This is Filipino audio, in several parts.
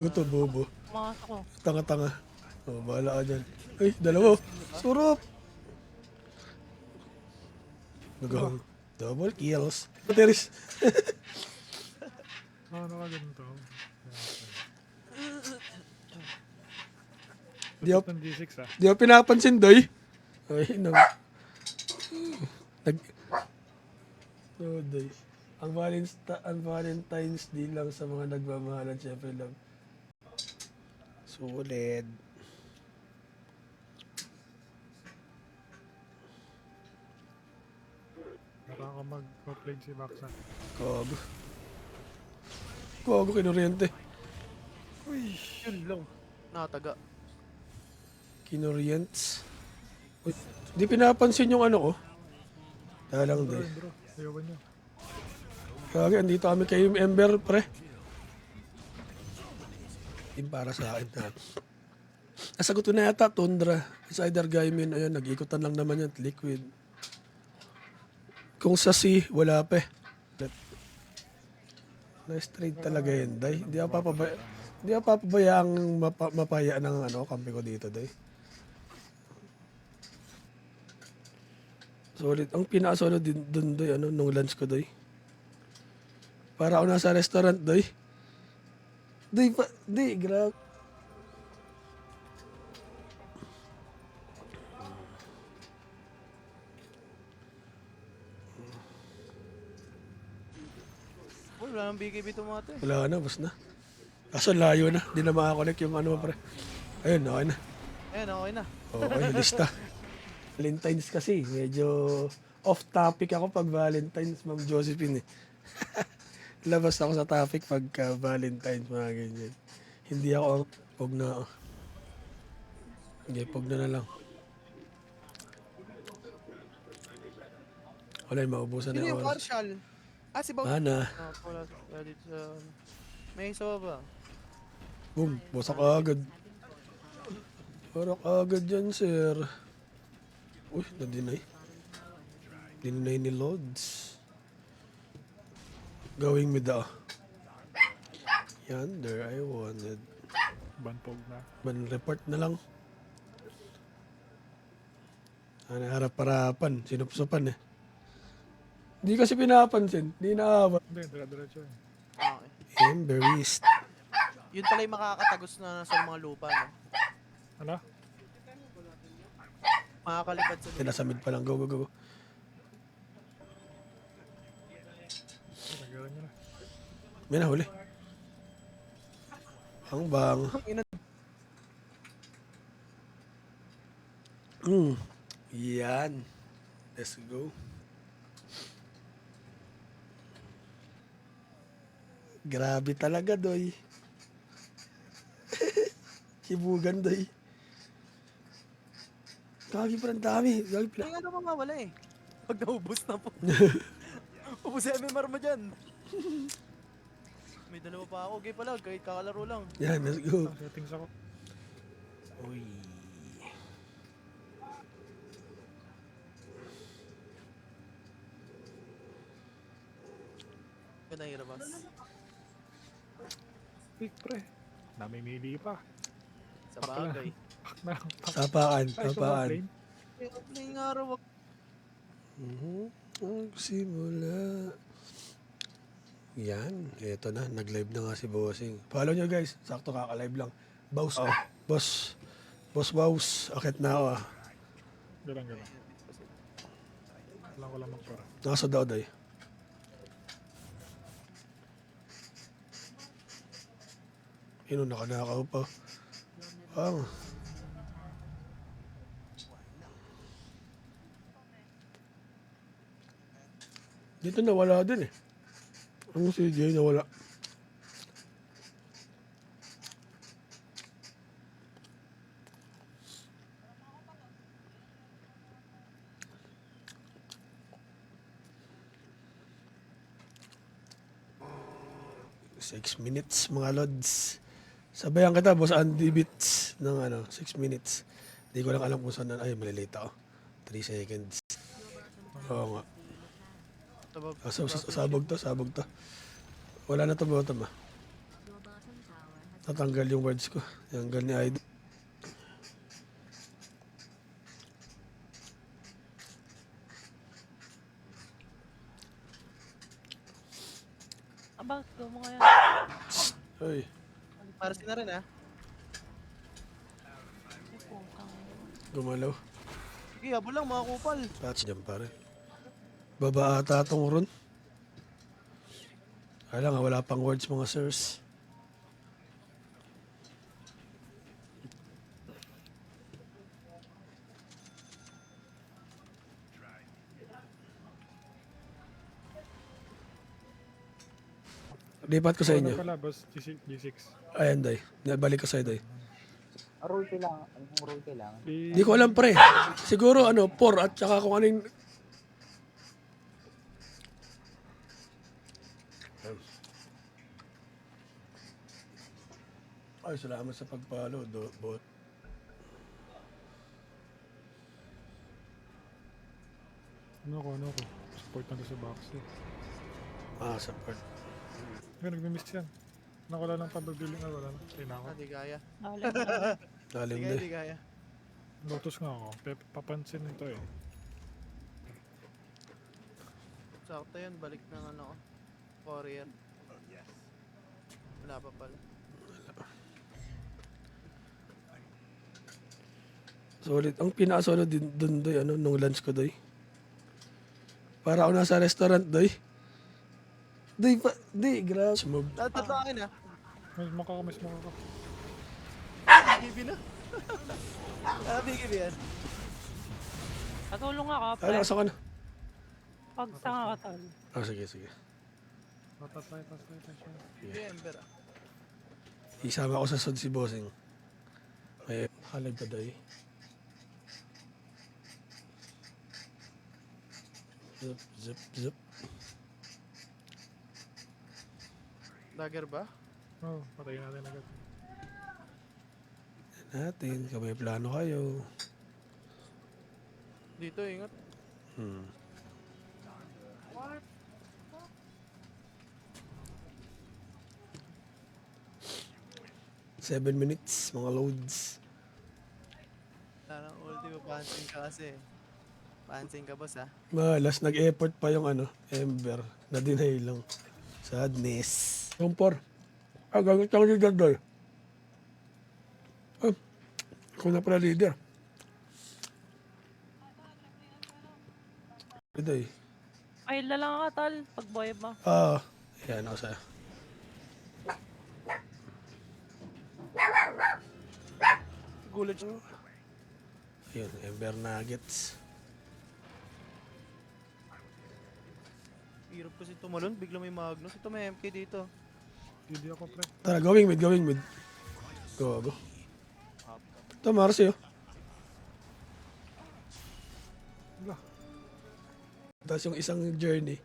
Ito, bobo. Pumasok ko. Tanga-tanga. Oh, bahala ka dyan. Ay, dalawa. Surop! Nagang double kills. Pateris. Ano ka ganito? Di ako, Tutot ng G6 ah. di ako pinapansin, doy. Ay, no. Nag... Oh, doy. Ang Valentine's Day lang sa mga nagmamahalan, syempre lang. Sulit. Parang ako mag-play si Baksa. Kogo. Kogo, kinoriente. Uy! Yun lang. Nataga. Kinorients. Uy, di pinapansin yung ano ko. Dalang, Bro, doy. bro. Ayawan nyo. Kaya andito kami kay Ember, pre. Yung para sa akin na. Nasagot ko na yata, Tundra. It's either Gaimin, ayun, nag-ikutan lang naman yan, liquid. Kung sa C, wala pa eh. Nice trade talaga yun, Day. Hindi ako papabayaang mapaya ng kampi ko dito, Day. Solid. Ang pinaka-solid din dun, Day, nung lunch ko, Day. Para ako nasa restaurant, Day. Day, grabe. Wala nang BKB tumate. Wala na, bas na. Kaso layo na. Di na makakonect yung pre. Ayun, okay na. Ayan, okay na. Okay, lista. Valentine's kasi, medyo off-topic ako pag Valentine's, Ma'am Josephine eh. Labas ako sa topic pagka Valentine's, mga ganyan. Hindi ako, pog na ako. Hindi, pog na lang. Wala, maubusan na Sino yung yung oras. partial? Ah, si Bout. Ana, Wala dito sa... May isa ba? boom, busak agad. Barak agad yan, sir. Uy, na-deny. Dinay ni Lods. Going with the... Yonder, I wanted. Banpog na. Man-report na lang. Ano, harap-harapan. Sinupsupan eh. Hindi kasi pinapansin. Hindi naawa. Hindi, dira-diretso yun. Okay. Emberist. Yun pala yung makakatagos na sa mga lupa, no? Ano? Makakalipad sa lupa. Nasa mid pa lang. Go, go, go. Nagalan nyo na. May nahuli. Ang bang. Yan. Let's go. Grabe talaga, doy. Sibugan, doy. Gagi pa ng dami. Gagi pa. Ay, ano mawawala eh. Pag naubos na po. Ubus si MMR mo dyan. May dalawa pa ako. Okay pala, kahit kakalaro lang. Yan, let's go. Settings ako. Uy. Yun na hirabas. Quick pre. Namimili pa. Sa bagay. Pak na lang. Pak. Sapaan, Ay, so sapaan. plane. Ngayong araw ako. Ang simula. Yan, eto na. Nag-live na nga si Bossing. Follow nyo guys. Sakto kaka-live lang. Boss. Boss. Boss Wows. Akit na ako ah. Galang. Alam ko lang magpara. Nasa daw day. Yun, nakanakaw pa. Dito nawala din eh. Ano si Jay nawala? Six minutes mga lods. Sabayan kita, boss Andy Beats ng 6 minutes. Hindi ko lang alam kung saan na. Ay, malilate ako. 3 seconds. Oo nga. Sabog to. Wala na to bottom ah. Tatanggal yung words ko. Tanggal ni Idol. Aba, go mo ngayon. Ay, Para na rin ah. Ay, putang. gumalaw. Sige, habol lang mga kupal. Patch dyan pa rin. Baba ata tong run. Kaya nga, wala pang words mga sirs. Lipat ko sa Ano inyo. pala, boss? G6. Ayan, Day. Balik ko sa'yo, Day. Roll kailangan. Anong roll kailangan? Di ko alam, pre. Siguro, 4 at saka kung anong... Ay, salamat sa pagpalo, bot. Ano ko? Support na to sa box eh. Support. Ngayon, nagmi-miss yan. Wala lang pababiling wala lang. Ay, nako. Ah, di kaya. Lalim. Lalim Di na kaya, eh. di kaya. Lotus nga ako. Papansin nito eh. Sakto yun, balik ng ano, courier. Wala pa pala. Solid. Ang pinakasolid din dun, Doy, nung lunch ko, Doy. Para ako nasa restaurant, Doy. Doy, grabe. Sumab. Tatlo akin ah. Mas mukha ko. Bibi na. Ah, bibi yan. Patulong ako, Ay, pre. nasa ka na. Pag tanga ka, tol. Sige. Tatas tayo. Bibi Ember ah. Isama ko sa sod si Bossing. May halag pa, Doy. Zip. Dagger ba? Oo, patayin natin agad. Natin, kung may plano kayo. Dito, ingat. Hmm. Seven minutes, mga loads. Parang ulti mo, pansing ka kasi. Pansing ka, boss ah. Malas, nag-effort pa yung Ember. Na-deny lang. Sadness. Yung 4. Gagot lang leader doy. Kung na pala leader. Doy. Ay, lalang ka, tol. Pag boy mo. Yan ako sa'yo. Gulat siya. Ayun, Ember Nuggets. Hirap kasi tumalon, bigla may Magnus. Ito may MK dito. Hindi ako pre. Tara, going mid. Go. Ito, Marcy, oh. Wala. Tapos yung isang journey,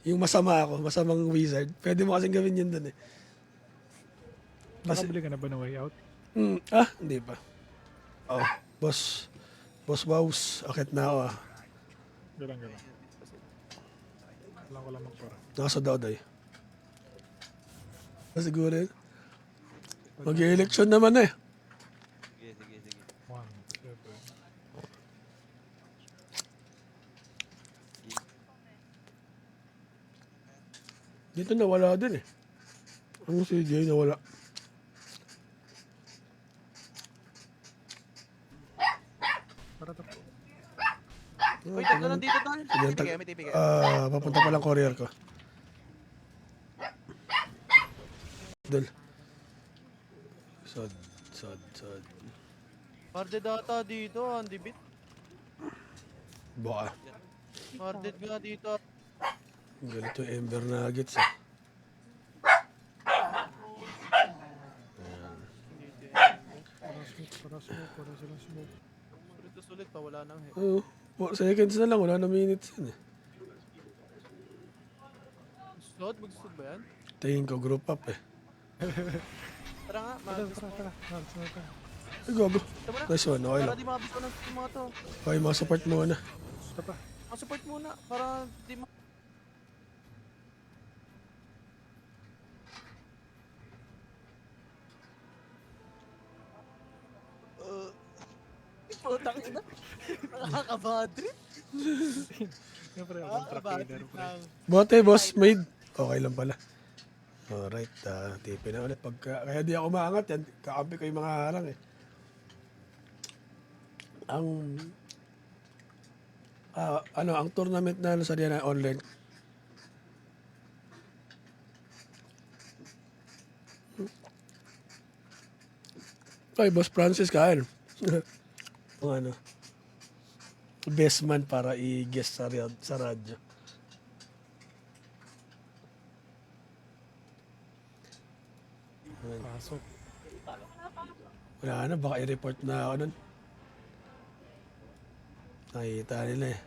yung masamang wizard, pwede mo kasing gawin yun dun eh. Nakabili ka na ba ng way out? Hindi pa. Oh, boss Wows, akit na ako ah. Galang. Wala ko lang magpara. Nakasod ako daw. Siguro yun. Mag-election naman eh. 1, 7. Dito nawala din eh. Ang CJ nawala. Para to. Uy, tatlo nandito, tol. May tipigay. Papunta pa lang courier ko. Dol. Sod. Harded data dito, Andy Bit. Baka. Harded nga dito. Galit yung Ember Nuggets eh. Dito eh. Para sila smoke. Sulit na sulit pa, wala nang hit. Oo. 4 seconds na lang, wala na minutes yun eh. Magsud ba yan? Tingin ko group up eh. Tara nga, Magnus. Tara. Ay, gogo. Ito mo na. Nice one, okay Para lang. di mabito ng mga to. Okay, mga support muna. Ito pa. Support muna, para di ma... Putang ina. Nakakabadrit. Siyempre, ako contract leader, Nakakabadrit pre. lang. Bote, boss, maid. Okay lang pala. Alright, tipin na ulit. Kaya di ako maangat yan. Kakampi ko yung mga harang eh. Ang tournament na sa na online. Ay, Boss Francis, kain. Kung ano. Best man para i-guest sa radyo. Pasok. Wala na, baka i-report na ako nun. Nakita nila eh.